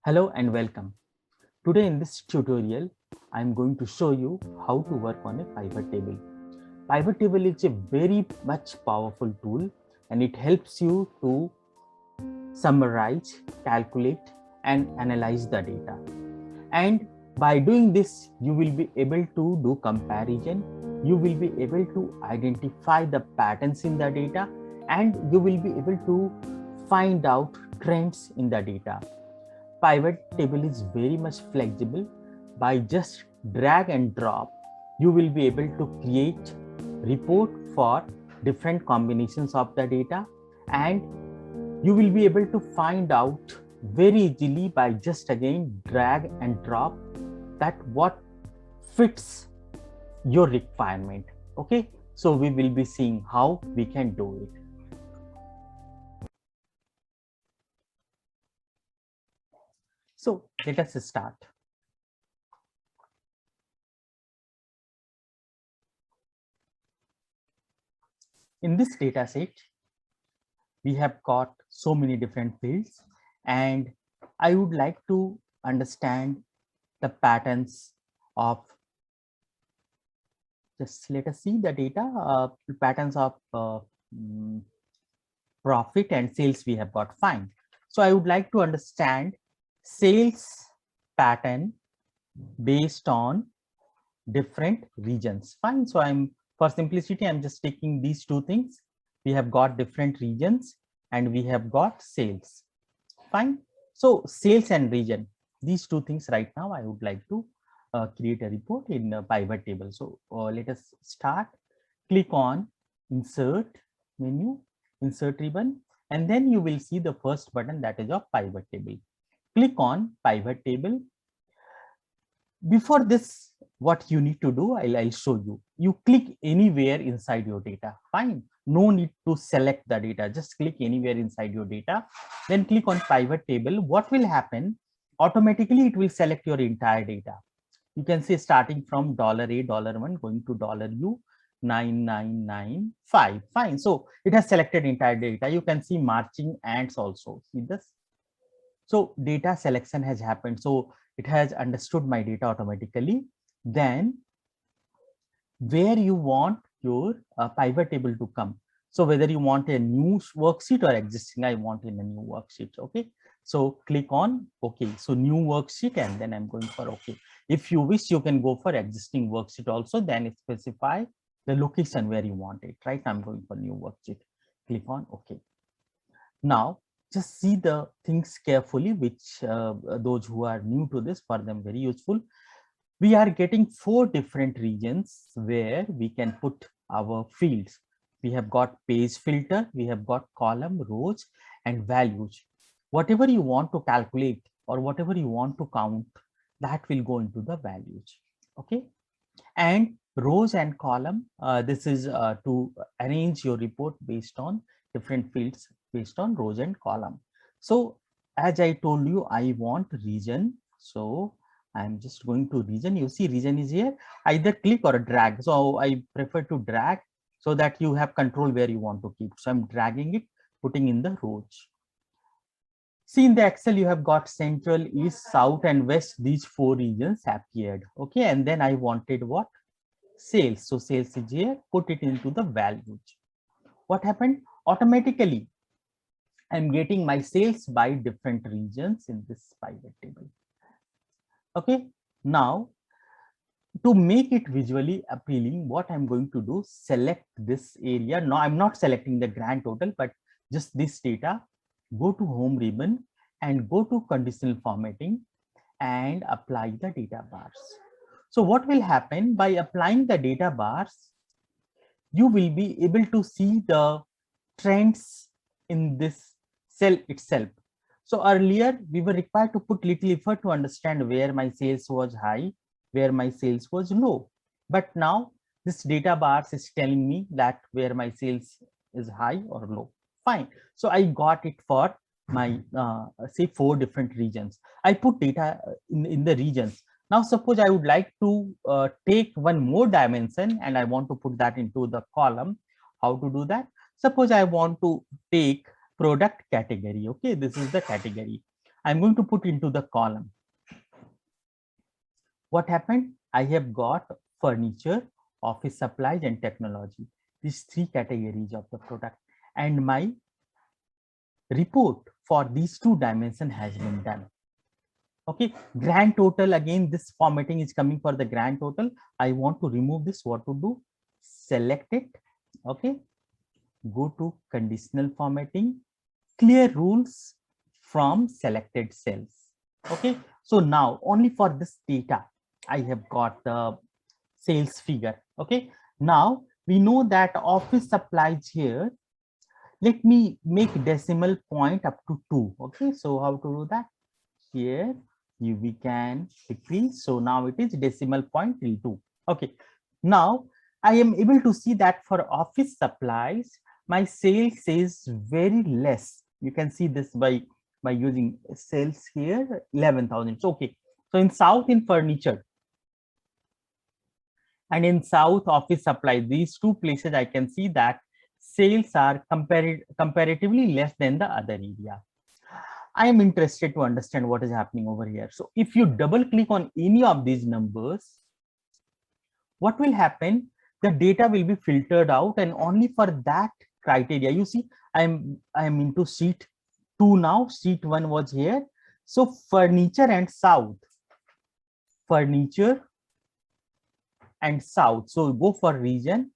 Hello and welcome. Today in this tutorial, I am going to show you how to work on a pivot table. Pivot table is a very much powerful tool and it helps you to summarize, calculate and analyze the data. And by doing this, you will be able to do comparison. You will be able to identify the patterns in the data and you will be able to find out trends in the data. Pivot table is very much flexible. By just drag and drop, you will be able to create report for different combinations of the data, and you will be able to find out very easily by just again drag and drop that what fits your requirement. Okay, so we will be seeing how we can do it. So let us start. In this data set, we have got so many different fields, and I would like to understand the patterns of, just let us see the data, patterns of profit and sales we have got. Fine. So I would like to understand sales pattern based on different regions. Fine. So for simplicity, I'm just taking these two things. We have got different regions and we have got sales. Fine. So sales and region, these two things right now I would like to create a report in a pivot table. So let us start. Click on insert menu, insert ribbon, and then you will see the first button, that is of pivot table. Click on pivot table. Before this, what you need to do, I'll show you. You click anywhere inside your data. Fine. No need to select the data. Just click anywhere inside your data. Then click on pivot table. What will happen? Automatically, it will select your entire data. You can see starting from $A, $1 going to $U, 9995. Fine. So it has selected entire data. You can see marching ants also. See this? So data selection has happened. So it has understood my data automatically. Then where you want your pivot table to come. So whether you want a new worksheet or existing, I want in a new worksheet. Okay. So click on OK. So new worksheet, and then I'm going for OK. If you wish, you can go for existing worksheet also, then specify the location where you want it. Right. I'm going for new worksheet. Click on OK. Now just see the things carefully, which those who are new to this, for them very useful. We are getting 4 different regions where we can put our fields. We have got page filter, we have got column, rows and values. Whatever you want to calculate or whatever you want to count, that will go into the values. Okay. And rows and column, this is to arrange your report based on different fields based on rows and column. So as I told you, I want region. So I'm just going to region. You see region is here. Either click or drag. So I prefer to drag so that you have control where you want to keep. So I'm dragging it, putting in the rows. See, in the Excel, you have got central, east, south, and west. These 4 regions appeared. Okay, and then I wanted what? Sales. So sales is here. Put it into the values. What happened? Automatically, I'm getting my sales by different regions in this pivot table. Okay, now to make it visually appealing, what I'm going to do, select this area. No, I'm not selecting the grand total, but just this data. Go to home ribbon and go to conditional formatting and apply the data bars. So what will happen by applying the data bars, you will be able to see the trends in this cell itself. So earlier we were required to put little effort to understand where my sales was high, where my sales was low. But now this data bars is telling me that where my sales is high or low. Fine. So I got it for my say 4 different regions. I put data in the regions. Now suppose I would like to take one more dimension and I want to put that into the column. How to do that? Suppose I want to take product category. Okay, this is the category. I'm going to put into the column. What happened? I have got furniture, office supplies, and technology. These three categories of the product. And my report for these two dimensions has been done. Okay, grand total, again, this formatting is coming for the grand total. I want to remove this. What to do? Select it. Okay, go to conditional formatting, clear rules from selected cells. Okay, so now only for this data I have got the sales figure. Okay, now we know that office supplies here, let me make decimal point up to 2. Okay, so how to do that? Here we can decrease, so now it is decimal point till 2. Okay, now I am able to see that for office supplies my sales is very less. You can see this by using sales here 11,000. So okay, so in south, in furniture and in south office supply, these two places I can see that sales are comparatively less than the other area. I am interested to understand what is happening over here. So if you double click on any of these numbers, what will happen? The data will be filtered out, and only for that criteria. You see, I am into sheet 2 now. Sheet 1 was here. So furniture and south, furniture and south. So go for region.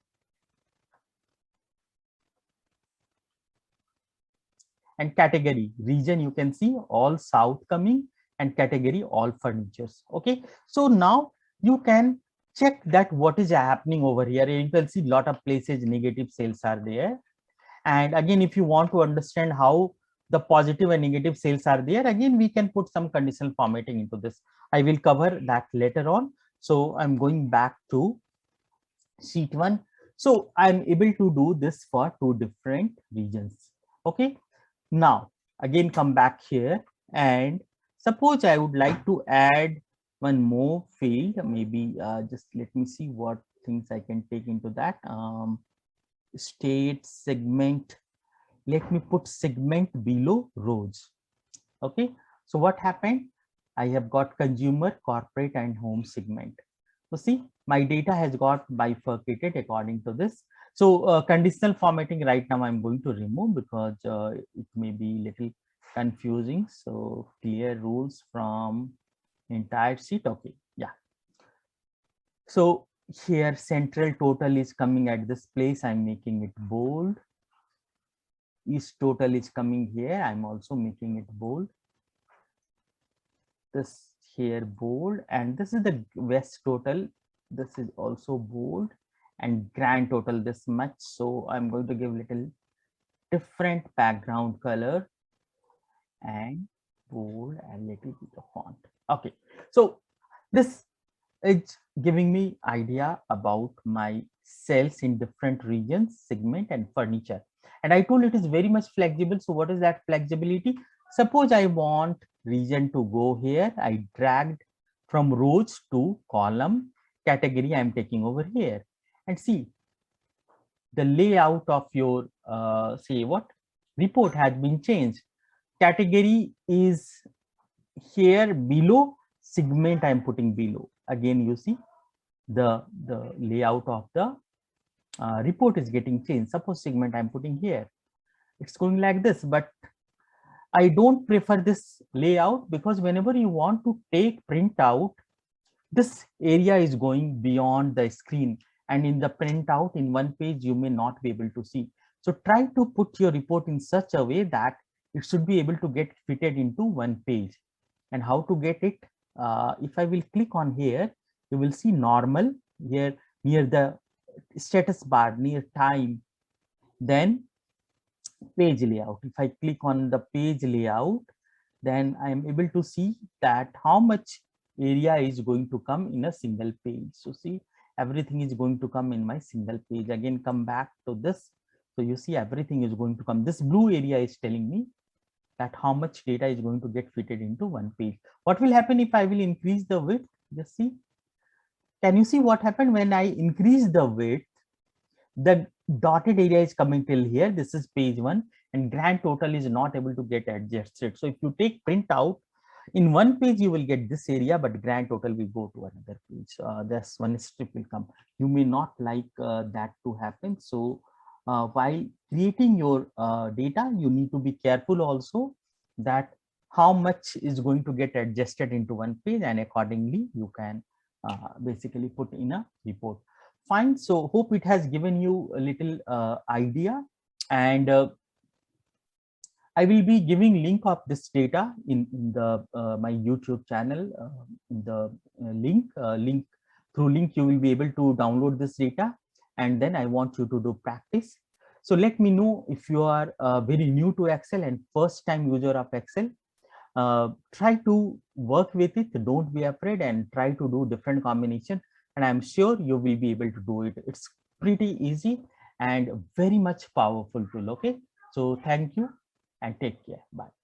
And category, region, you can see all south coming, and category all furnitures. Okay, so now you can check that what is happening over here. You can see a lot of places negative sales are there. And again, if you want to understand how the positive and negative sales are there, again we can put some conditional formatting into this. I will cover that later on. So I'm going back to sheet 1. So I'm able to do this for two different regions. Okay, now again come back here, and suppose I would like to add one more field. Maybe just let me see what things I can take into that. State segment, let me put segment below rows. Okay, so what happened? I have got consumer, corporate, and home segment. So see, my data has got bifurcated according to this. So conditional formatting right now I'm going to remove because it may be little confusing. So clear rules from entire sheet. Okay, yeah. So here central total is coming at this place. I'm making it bold. East total is coming here. I'm also making it bold. This here bold, and this is the west total. This is also bold, and grand total this much. So I'm going to give little different background color and bold and little bit of font. Okay, so this is giving me idea about my sales in different regions, segment, and furniture. And I told it is very much flexible. So what is that flexibility? Suppose I want region to go here. I dragged from rows to column. Category I'm taking over here. And see, the layout of your say what report has been changed. Category is here below, segment I'm putting below. Again, you see the layout of the report is getting changed. Suppose segment I'm putting here, it's going like this. But I don't prefer this layout, because whenever you want to take print out, this area is going beyond the screen, and in the printout in one page you may not be able to see. So try to put your report in such a way that it should be able to get fitted into one page. And how to get it? If I will click on here, you will see normal here near the status bar, near time, then page layout. If I click on the page layout, then I am able to see that how much area is going to come in a single page. So see, everything is going to come in my single page. Again, come back to this. So you see everything is going to come. This blue area is telling me that how much data is going to get fitted into one page. What will happen if I will increase the width? Just see. Can you see what happened when I increase the width? The dotted area is coming till here. This is page 1. and grand total is not able to get adjusted. So if you take print out, in one page you will get this area, but grand total will go to another page. This one strip will come. You may not like that to happen. So while creating your data, you need to be careful also that how much is going to get adjusted into one page, and accordingly you can basically put in a report. Fine. So hope it has given you a little idea, and I will be giving link of this data in the my YouTube channel. In the link through link you will be able to download this data, and then I want you to do practice. So let me know if you are very new to Excel and first time user of Excel. Try to work with it. Don't be afraid and try to do different combination. And I'm sure you will be able to do it. It's pretty easy and very much powerful tool. Okay. So thank you and take care. Bye.